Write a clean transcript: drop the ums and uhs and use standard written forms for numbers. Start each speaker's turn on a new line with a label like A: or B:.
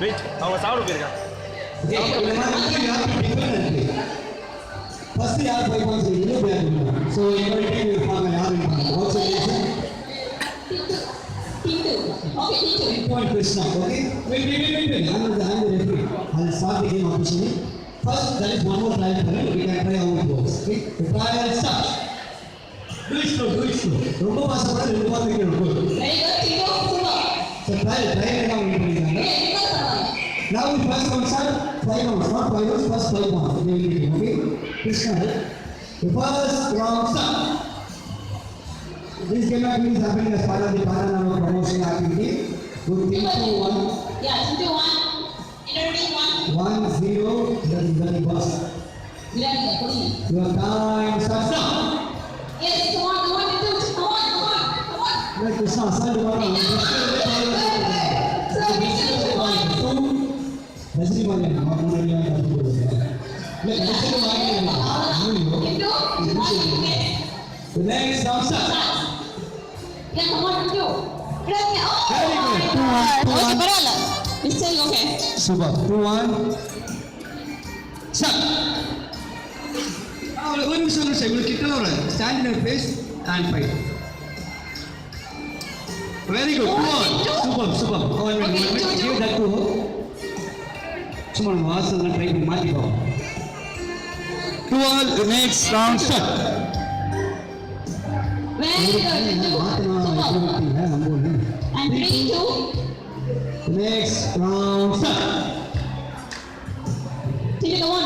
A: Wait அவங்க சாப்பிட போயிருக்காங்க.
B: ஃபர்ஸ்ட் யார் 5 பாயிண்ட்ஸ் எடுக்கணும் பேர் பண்ணுவாங்க. ஸோ எங்களோட டீம் இருப்பாங்க யார் இருப்பாங்க watts Team 2 point Krishna. Okay, wait. I'm the referee. I'll start the game officially. First, there is one more trial for it. We can try how it goes. Okay, the trial starts. Do it slow. ரொம்ப past பண்ணி ரொம்ப past வைக்கணும். So trial now we பண்ணிட்டாங்க. Now the first one start 5 rounds, not 5 rounds, first 5 rounds. Okay, Krishna, the first round start. This game activity is happening as part of the Paranama promotion activity. Good team 2-1.
C: Yeah, 2-1. Introducing
B: 1-0. That is very fast. Your time starts now.
C: Yes, come on.
B: Let Krishna start the ball. The next round starts.
C: Yeah, come on, do.
B: Very good. 2-1.
C: It's still okay.
B: Super. 2-1. Start. One minute, sir. We'll kick over. Stand in your place and fight. Very good. 2-1. Super. Oh, give that to her. Someone was try to match it off. 2-1. The next round start.
C: Very good. And 3-2.
B: Next round start.
C: Take it on.